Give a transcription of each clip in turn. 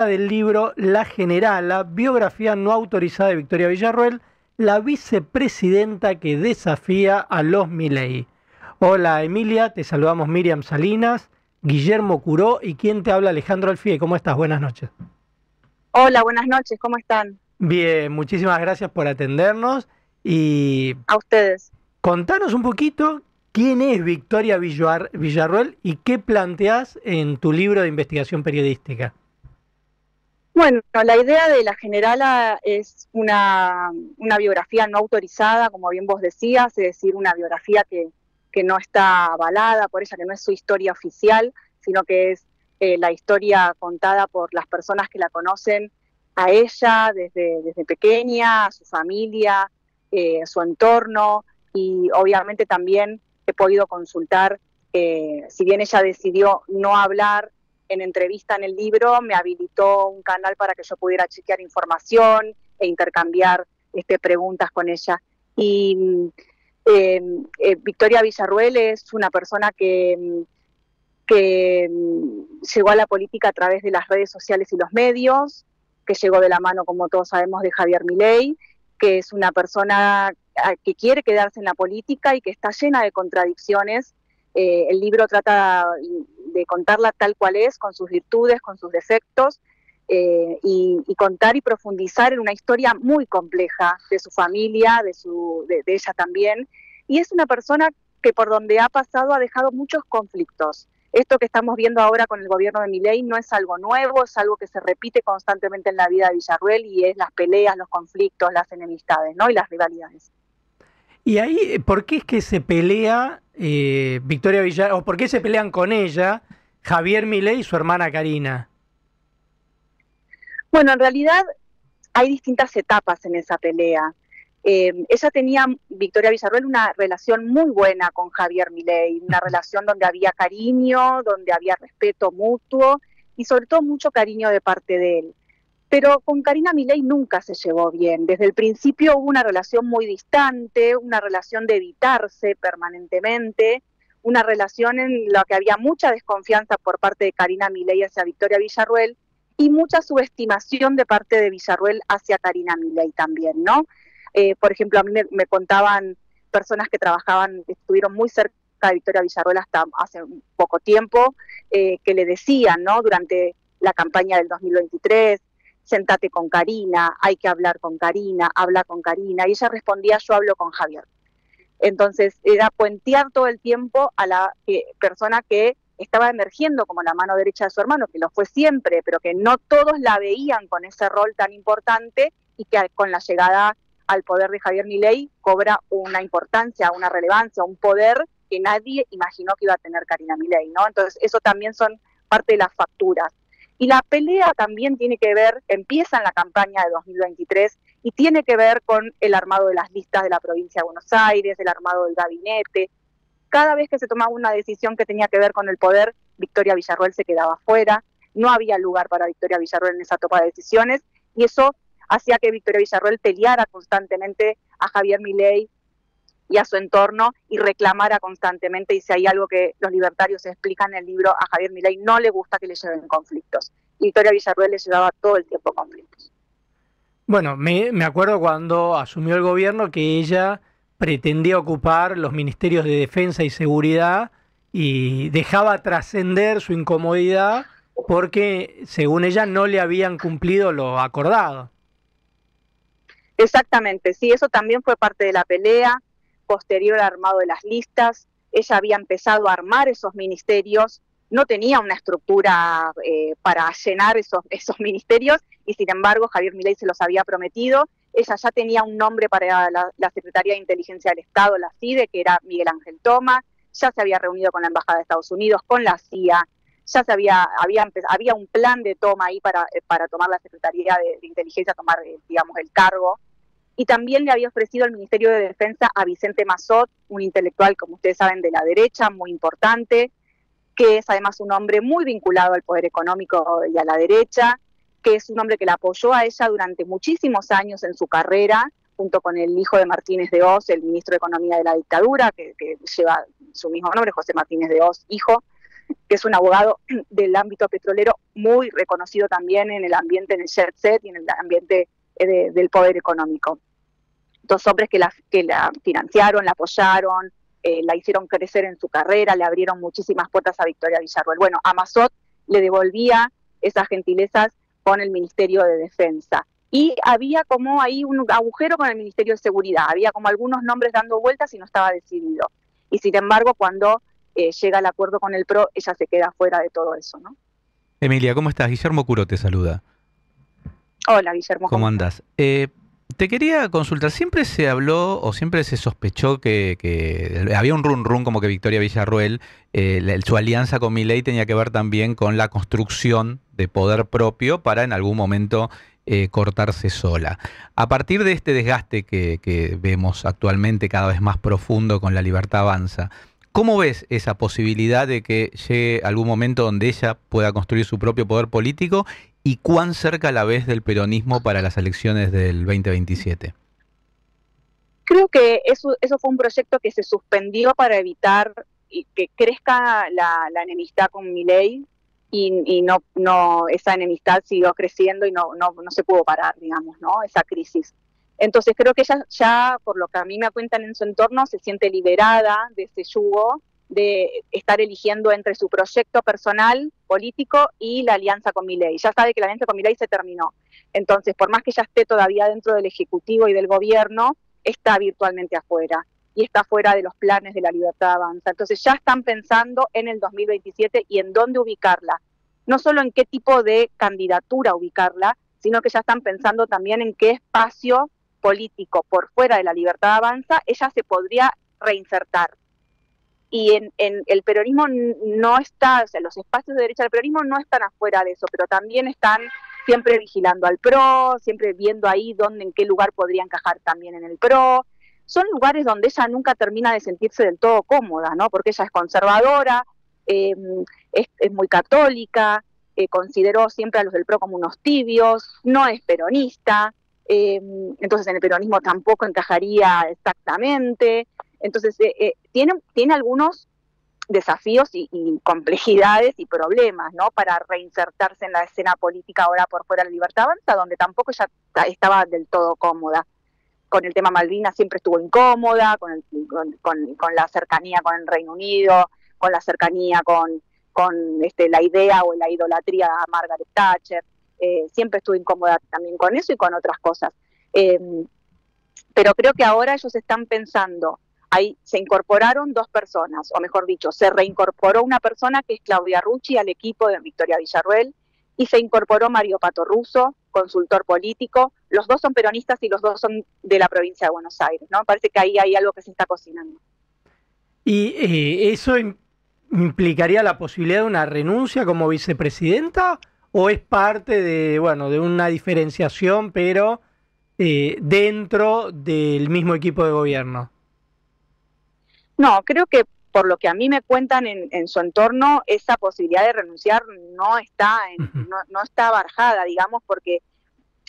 del libro La Generala, biografía no autorizada de Victoria Villarroel, la vicepresidenta que desafía a los Milei. Hola Emilia, te saludamos Miriam Salinas, Guillermo Curó y quien te habla Alejandro Alfie. ¿Cómo estás? Buenas noches. Hola, buenas noches, ¿cómo están? Bien, muchísimas gracias por atendernos y A ustedes. contanos un poquito quién es Victoria Villarroel y qué planteás en tu libro de investigación periodística. Bueno, la idea de La Generala es una biografía no autorizada, como bien vos decías, es decir, una biografía que no está avalada por ella, que no es su historia oficial, sino que es la historia contada por las personas que la conocen a ella desde pequeña, a su familia, su entorno, y obviamente también he podido consultar, si bien ella decidió no hablar en entrevista en el libro, me habilitó un canal para que yo pudiera chequear información e intercambiar preguntas con ella. Y Victoria Villarruel es una persona que llegó a la política a través de las redes sociales y los medios, que llegó de la mano, como todos sabemos, de Javier Milei, que es una persona que quiere quedarse en la política y que está llena de contradicciones. El libro trata de contarla tal cual es, con sus virtudes, con sus defectos, y contar y profundizar en una historia muy compleja de su familia, de ella también. Y es una persona que por donde ha pasado ha dejado muchos conflictos. Esto que estamos viendo ahora con el gobierno de Milei no es algo nuevo, es algo que se repite constantemente en la vida de Villarruel y es las peleas, los conflictos, las enemistades, ¿no? Y las rivalidades. Y ahí, ¿por qué es que se pelea Victoria Villarroel, o por qué se pelean con ella Javier Milei y su hermana Karina? Bueno, en realidad hay distintas etapas en esa pelea. Ella tenía, Victoria Villarruel, una relación muy buena con Javier Milei, una relación donde había cariño, donde había respeto mutuo y sobre todo mucho cariño de parte de él. Pero con Karina Milei nunca se llevó bien. Desde el principio hubo una relación muy distante, una relación de evitarse permanentemente, una relación en la que había mucha desconfianza por parte de Karina Milei hacia Victoria Villarruel y mucha subestimación de parte de Villarruel hacia Karina Milei también, ¿no? Por ejemplo, a mí me contaban personas que trabajaban, que estuvieron muy cerca de Victoria Villarruel hasta hace poco tiempo, que le decían, ¿no? Durante la campaña del 2023, sentate con Karina, hay que hablar con Karina, habla con Karina, y ella respondía, yo hablo con Javier. Entonces era puentear todo el tiempo a la persona que estaba emergiendo como la mano derecha de su hermano, que lo fue siempre, pero que no todos la veían con ese rol tan importante y que con la llegada al poder de Javier Milei cobra una importancia, una relevancia, un poder que nadie imaginó que iba a tener Karina Milei, ¿no? Entonces eso también son parte de las facturas. Y la pelea también tiene que ver, empieza en la campaña de 2023 y tiene que ver con el armado de las listas de la provincia de Buenos Aires, el armado del gabinete. Cada vez que se tomaba una decisión que tenía que ver con el poder, Victoria Villarruel se quedaba fuera, no había lugar para Victoria Villarruel en esa toma de decisiones, y eso hacía que Victoria Villarruel peleara constantemente a Javier Milei y a su entorno y reclamara constantemente, y si hay algo que los libertarios explican en el libro, a Javier Milei no le gusta que le lleven conflictos. Y Victoria Villarruel le llevaba todo el tiempo conflictos. Bueno, me acuerdo cuando asumió el gobierno que ella pretendía ocupar los ministerios de Defensa y Seguridad y dejaba trascender su incomodidad porque, según ella, no le habían cumplido lo acordado. Exactamente, sí, eso también fue parte de la pelea posterior al armado de las listas. Ella había empezado a armar esos ministerios, no tenía una estructura para llenar esos ministerios y sin embargo Javier Milei se los había prometido. Ella ya tenía un nombre para la Secretaría de Inteligencia del Estado, la CIDE, que era Miguel Ángel Toma, ya se había reunido con la Embajada de Estados Unidos, con la CIA, ya había un plan de toma ahí para tomar la Secretaría de Inteligencia, tomar, digamos, el cargo, y también le había ofrecido el Ministerio de Defensa a Vicente Massot, un intelectual, como ustedes saben, de la derecha, muy importante, que es además un hombre muy vinculado al poder económico y a la derecha, que es un hombre que la apoyó a ella durante muchísimos años en su carrera, junto con el hijo de Martínez de Oz, el ministro de Economía de la dictadura, que lleva su mismo nombre, José Martínez de Oz, hijo. que es un abogado del ámbito petrolero muy reconocido también en el ambiente, en el jet set y en el ambiente del poder económico. Dos hombres que la financiaron, la apoyaron, la hicieron crecer en su carrera, le abrieron muchísimas puertas a Victoria Villarroel. Bueno, a Massot le devolvía esas gentilezas con el Ministerio de Defensa. Y había como ahí un agujero con el Ministerio de Seguridad, había como algunos nombres dando vueltas y no estaba decidido. Y sin embargo, cuando llega el acuerdo con el PRO, ella se queda fuera de todo eso, ¿no? Emilia, ¿cómo estás? Guillermo Curo te saluda. Hola, Guillermo. ¿Cómo andás? Te quería consultar, siempre se habló o siempre se sospechó que había un run como que Victoria Villarroel, su alianza con Milei tenía que ver también con la construcción de poder propio para en algún momento cortarse sola. A partir de este desgaste que vemos actualmente cada vez más profundo con La Libertad Avanza, ¿cómo ves esa posibilidad de que llegue algún momento donde ella pueda construir su propio poder político? ¿Y cuán cerca la ves del peronismo para las elecciones del 2027? Creo que eso fue un proyecto que se suspendió para evitar que crezca la enemistad con Milei y no esa enemistad siguió creciendo y no se pudo parar, digamos, ¿no? Esa crisis. Entonces creo que ella ya, por lo que a mí me cuentan en su entorno, se siente liberada de ese yugo de estar eligiendo entre su proyecto personal, político y la alianza con Milei. Ya sabe que la alianza con Milei se terminó. Entonces, por más que ella esté todavía dentro del Ejecutivo y del Gobierno, está virtualmente afuera y está fuera de los planes de La Libertad Avanza. Entonces ya están pensando en el 2027 y en dónde ubicarla. No solo en qué tipo de candidatura ubicarla, sino que ya están pensando también en qué espacio político por fuera de La Libertad Avanza ella se podría reinsertar. Y en el peronismo no está, o sea, los espacios de derecha del peronismo no están afuera de eso, pero también están siempre vigilando al PRO, siempre viendo ahí en qué lugar podría encajar también en el PRO. Son lugares donde ella nunca termina de sentirse del todo cómoda, ¿no? Porque ella es conservadora, es muy católica, consideró siempre a los del PRO como unos tibios, no es peronista, entonces en el peronismo tampoco encajaría exactamente. Entonces, tiene algunos desafíos y complejidades y problemas, ¿no? Para reinsertarse en la escena política ahora por fuera de La Libertad Avanza, donde tampoco ya estaba del todo cómoda. Con el tema Malvinas siempre estuvo incómoda, con la cercanía con el Reino Unido, con la cercanía con la idea o la idolatría a Margaret Thatcher. Siempre estuvo incómoda también con eso y con otras cosas. Pero creo que ahora ellos están pensando. Ahí se incorporaron dos personas, o mejor dicho, se reincorporó una persona que es Claudia Rucci al equipo de Victoria Villarroel y se incorporó Mario Pato Russo, consultor político. Los dos son peronistas y los dos son de la provincia de Buenos Aires, ¿no? Parece que ahí hay algo que se está cocinando. ¿Y eso implicaría la posibilidad de una renuncia como vicepresidenta o es parte de una diferenciación, pero dentro del mismo equipo de gobierno? No, creo que por lo que a mí me cuentan en su entorno, esa posibilidad de renunciar no está barajada, digamos, porque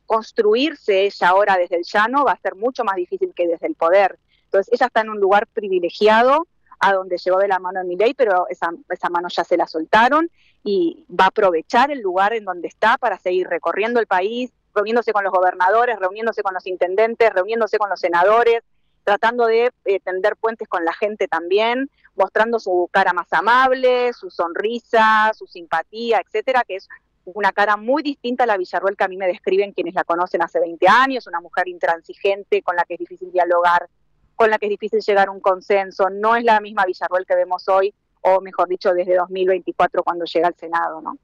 construirse ella ahora desde el llano va a ser mucho más difícil que desde el poder. Entonces ella está en un lugar privilegiado a donde llegó de la mano de Milei, pero esa mano ya se la soltaron y va a aprovechar el lugar en donde está para seguir recorriendo el país, reuniéndose con los gobernadores, reuniéndose con los intendentes, reuniéndose con los senadores, tratando de tender puentes con la gente también, mostrando su cara más amable, su sonrisa, su simpatía, etcétera, que es una cara muy distinta a la Villarroel que a mí me describen quienes la conocen hace 20 años, una mujer intransigente con la que es difícil dialogar, con la que es difícil llegar a un consenso. No es la misma Villarroel que vemos hoy, o mejor dicho, desde 2024 cuando llega al Senado, ¿no?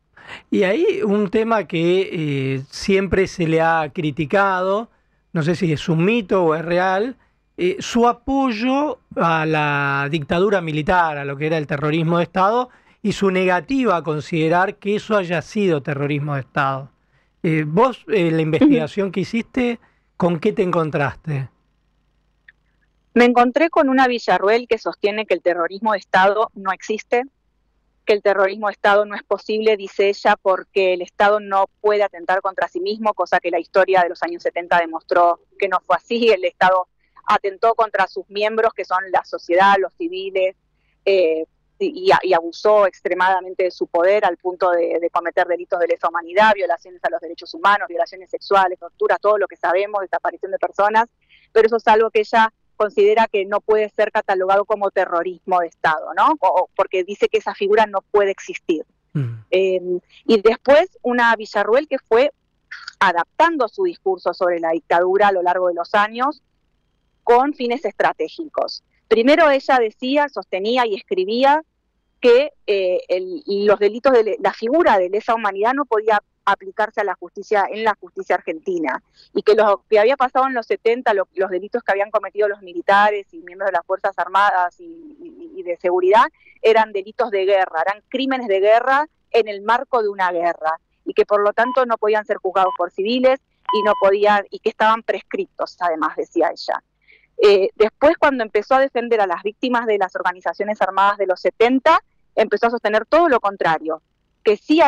Y ahí un tema que siempre se le ha criticado, no sé si es un mito o es real, su apoyo a la dictadura militar, a lo que era el terrorismo de Estado, y su negativa a considerar que eso haya sido terrorismo de Estado. Vos, la investigación que hiciste, ¿con qué te encontraste? Me encontré con una Villarroel que sostiene que el terrorismo de Estado no existe, que el terrorismo de Estado no es posible, dice ella, porque el Estado no puede atentar contra sí mismo, cosa que la historia de los años 70 demostró que no fue así. El Estado atentó contra sus miembros, que son la sociedad, los civiles, y abusó extremadamente de su poder al punto de cometer delitos de lesa humanidad, violaciones a los derechos humanos, violaciones sexuales, tortura, todo lo que sabemos, desaparición de personas, pero eso es algo que ella considera que no puede ser catalogado como terrorismo de Estado, ¿no? Porque dice que esa figura no puede existir. Y después una Villarruel que fue adaptando su discurso sobre la dictadura a lo largo de los años con fines estratégicos. Primero ella decía, sostenía y escribía que los delitos de la figura de lesa humanidad no podía aplicarse a la justicia en la justicia argentina, y que lo que había pasado en los 70, los delitos que habían cometido los militares y miembros de las Fuerzas Armadas y de seguridad eran delitos de guerra, eran crímenes de guerra en el marco de una guerra, y que por lo tanto no podían ser juzgados por civiles y que estaban prescriptos, además, decía ella. Después, cuando empezó a defender a las víctimas de las organizaciones armadas de los 70, empezó a sostener todo lo contrario, que sí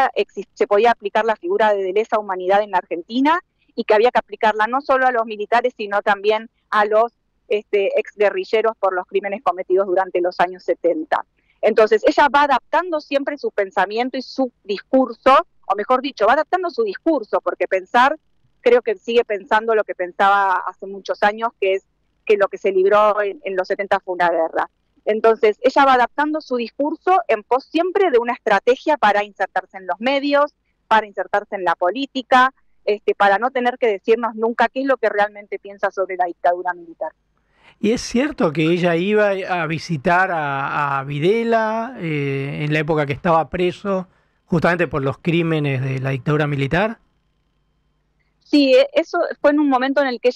se podía aplicar la figura de lesa humanidad en la Argentina y que había que aplicarla no solo a los militares, sino también a los exguerrilleros por los crímenes cometidos durante los años 70. Entonces, ella va adaptando siempre su pensamiento y su discurso, o mejor dicho, va adaptando su discurso, porque creo que sigue pensando lo que pensaba hace muchos años, que es que lo que se libró en los 70 fue una guerra. Entonces, ella va adaptando su discurso en pos siempre de una estrategia para insertarse en los medios, para insertarse en la política, para no tener que decirnos nunca qué es lo que realmente piensa sobre la dictadura militar. ¿Y es cierto que ella iba a visitar a Videla en la época que estaba preso, justamente por los crímenes de la dictadura militar? Sí, eso fue en un momento en el que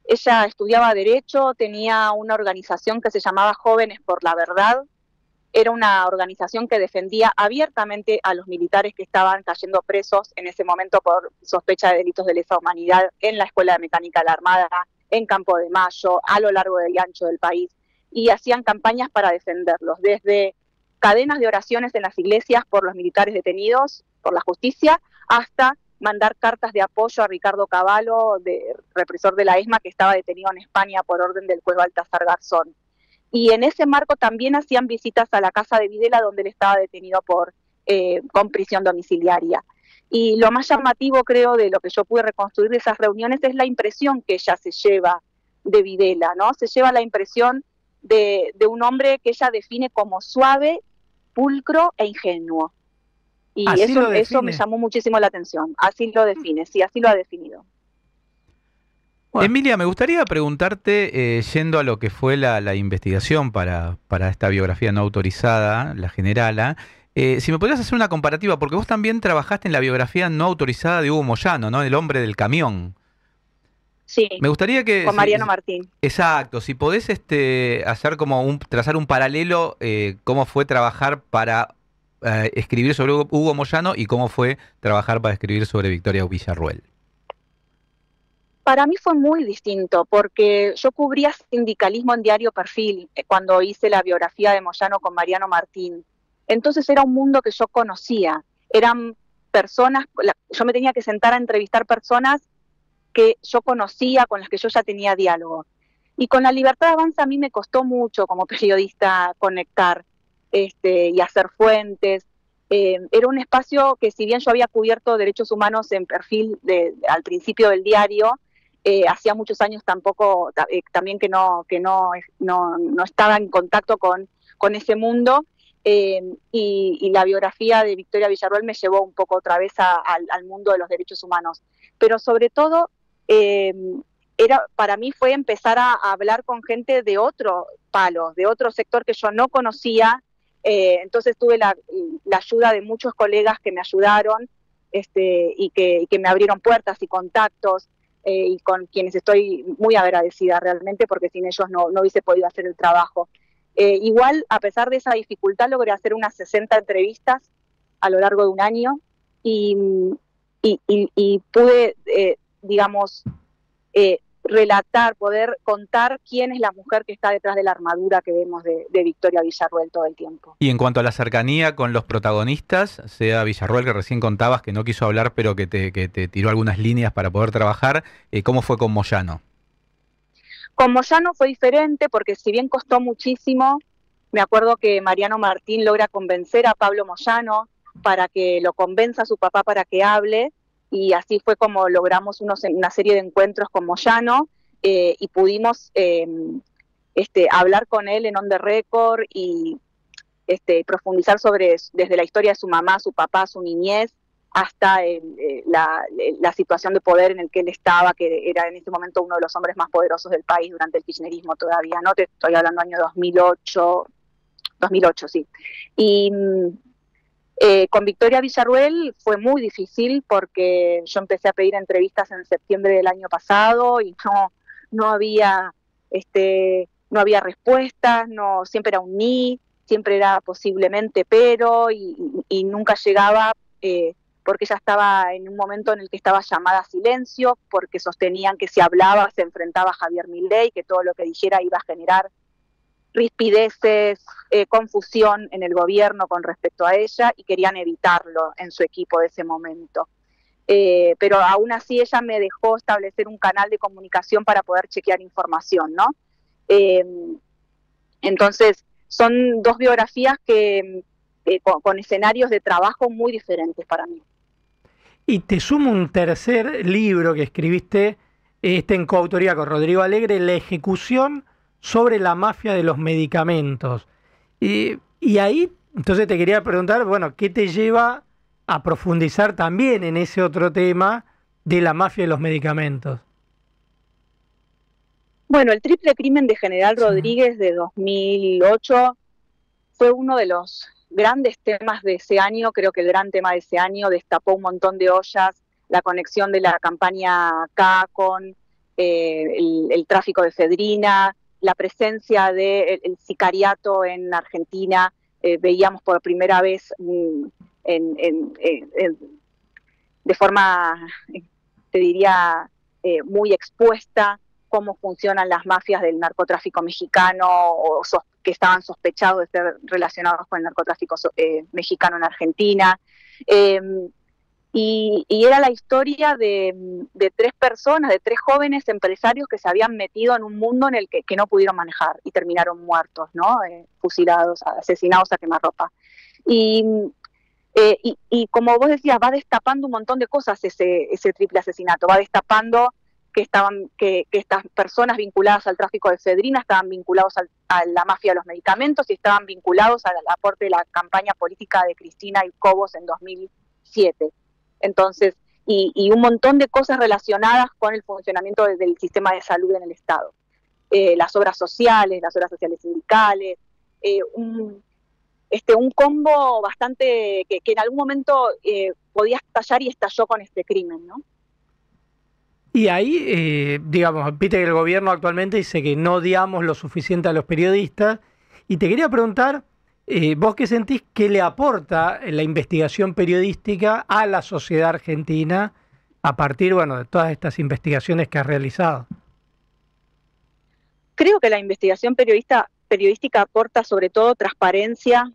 ella estudiaba Derecho, tenía una organización que se llamaba Jóvenes por la Verdad. Era una organización que defendía abiertamente a los militares que estaban cayendo presos en ese momento por sospecha de delitos de lesa humanidad en la Escuela de Mecánica de la Armada, en Campo de Mayo, a lo largo y ancho del país. Y hacían campañas para defenderlos, desde cadenas de oraciones en las iglesias por los militares detenidos, por la justicia, hasta mandar cartas de apoyo a Ricardo Cavallo, represor de la ESMA, que estaba detenido en España por orden del juez Baltasar Garzón. Y en ese marco también hacían visitas a la casa de Videla, donde él estaba detenido con prisión domiciliaria. Y lo más llamativo, creo, de lo que yo pude reconstruir de esas reuniones es la impresión que ella se lleva de Videla, ¿no? Se lleva la impresión de un hombre que ella define como suave, pulcro e ingenuo. Y eso me llamó muchísimo la atención. Así lo define, sí, así lo ha definido. Bueno. Emilia, me gustaría preguntarte, yendo a lo que fue la investigación para esta biografía no autorizada, la Generala, si me podrías hacer una comparativa, porque vos también trabajaste en la biografía no autorizada de Hugo Moyano, ¿no? El hombre del camión. Sí, me gustaría que, con Mariano Martín. Exacto, si podés hacer como trazar un paralelo, cómo fue trabajar para escribir sobre Hugo Moyano y cómo fue trabajar para escribir sobre Victoria Villarruel. Para mí fue muy distinto, porque yo cubría sindicalismo en Diario Perfil cuando hice la biografía de Moyano con Mariano Martín. Entonces era un mundo que yo conocía, eran personas, yo me tenía que sentar a entrevistar personas que yo conocía, con las que yo ya tenía diálogo. Y con La Libertad Avanza a mí me costó mucho como periodista conectar y hacer fuentes. Era un espacio que, si bien yo había cubierto derechos humanos en Perfil al principio del diario, hacía muchos años también que no estaba en contacto con ese mundo, y la biografía de Victoria Villarruel me llevó un poco otra vez al mundo de los derechos humanos. Pero sobre todo, para mí fue empezar a hablar con gente de otro palo, de otro sector que yo no conocía. Entonces tuve la ayuda de muchos colegas que me ayudaron, y que me abrieron puertas y contactos, y con quienes estoy muy agradecida realmente, porque sin ellos no hubiese podido hacer el trabajo. Igual, a pesar de esa dificultad, logré hacer unas 60 entrevistas a lo largo de un año y pude, poder contar quién es la mujer que está detrás de la armadura que vemos de Victoria Villarruel todo el tiempo. Y en cuanto a la cercanía con los protagonistas, sea Villarruel, que recién contabas que no quiso hablar, pero que te tiró algunas líneas para poder trabajar, ¿cómo fue con Moyano? Con Moyano fue diferente, porque si bien costó muchísimo, Me acuerdo que Mariano Martín logra convencer a Pablo Moyano para que lo convenza a su papá para que hable, y así fue como logramos una serie de encuentros con Moyano, y pudimos hablar con él en On the Record y profundizar desde la historia de su mamá, su papá, su niñez, hasta la situación de poder en el que él estaba, que era en ese momento uno de los hombres más poderosos del país durante el kirchnerismo todavía, ¿no? Te estoy hablando año 2008, sí. Y con Victoria Villarruel fue muy difícil porque yo empecé a pedir entrevistas en septiembre del año pasado y no había respuestas, siempre era un ni, siempre era posiblemente pero, y nunca llegaba, porque ella estaba en un momento en el que estaba llamada a silencio, porque sostenían que si hablaba se enfrentaba a Javier Milei, que todo lo que dijera iba a generar rispideces, confusión en el gobierno con respecto a ella, y querían evitarlo en su equipo de ese momento. Pero aún así ella me dejó establecer un canal de comunicación para poder chequear información, ¿no? Entonces, son dos biografías con escenarios de trabajo muy diferentes para mí. Y te sumo un tercer libro que escribiste, en coautoría con Rodrigo Alegre, La ejecución sobre la mafia de los medicamentos. Y ahí, entonces te quería preguntar, bueno, ¿qué te lleva a profundizar también en ese otro tema de la mafia de los medicamentos? Bueno, el triple crimen de General Rodríguez de 2008 fue uno de los grandes temas de ese año. Creo que el gran tema de ese año destapó un montón de ollas, la conexión de la campaña K con el tráfico de efedrina, la presencia del sicariato en Argentina. Veíamos por primera vez de forma, te diría, muy expuesta, cómo funcionan las mafias del narcotráfico mexicano, que estaban sospechados de ser relacionados con el narcotráfico mexicano en Argentina. Y era la historia de tres personas, de tres jóvenes empresarios que se habían metido en un mundo en el que no pudieron manejar y terminaron muertos, ¿no? Fusilados, asesinados a quemarropa. Y como vos decías, va destapando un montón de cosas ese triple asesinato, va destapando que estas personas vinculadas al tráfico de efedrina estaban vinculados a la mafia de los medicamentos y estaban vinculados al aporte de la campaña política de Cristina y Cobos en 2007. Entonces, y un montón de cosas relacionadas con el funcionamiento del sistema de salud en el Estado. Las obras sociales sindicales, un combo bastante que en algún momento podía estallar y estalló con este crimen, ¿no? Y ahí, digamos, viste que el gobierno actualmente dice que no odiamos lo suficiente a los periodistas, y te quería preguntar, ¿vos qué sentís que le aporta la investigación periodística a la sociedad argentina a partir, bueno, de todas estas investigaciones que has realizado? Creo que la investigación periodística aporta sobre todo transparencia,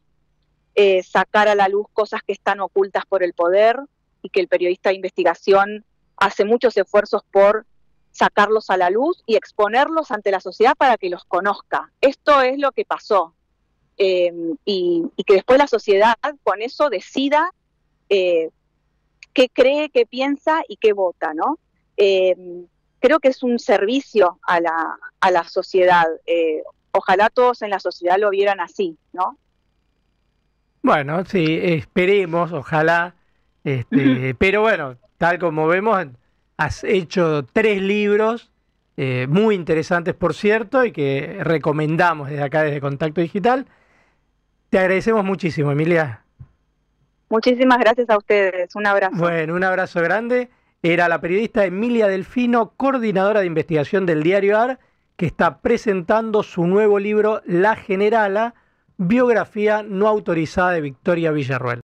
sacar a la luz cosas que están ocultas por el poder, y que el periodista de investigación hace muchos esfuerzos por sacarlos a la luz y exponerlos ante la sociedad para que los conozca. Esto es lo que pasó. Y que después la sociedad con eso decida qué cree, qué piensa y qué vota, ¿no? Creo que es un servicio a la sociedad. Ojalá todos en la sociedad lo vieran así, ¿no? Bueno, sí, esperemos, ojalá. Pero bueno, tal como vemos, has hecho 3 libros muy interesantes, por cierto, y que recomendamos desde acá, desde Contacto Digital. Te agradecemos muchísimo, Emilia. Muchísimas gracias a ustedes. Un abrazo. Bueno, un abrazo grande. Era la periodista Emilia Delfino, coordinadora de investigación del diario AR, que está presentando su nuevo libro, La Generala, biografía no autorizada de Victoria Villarruel.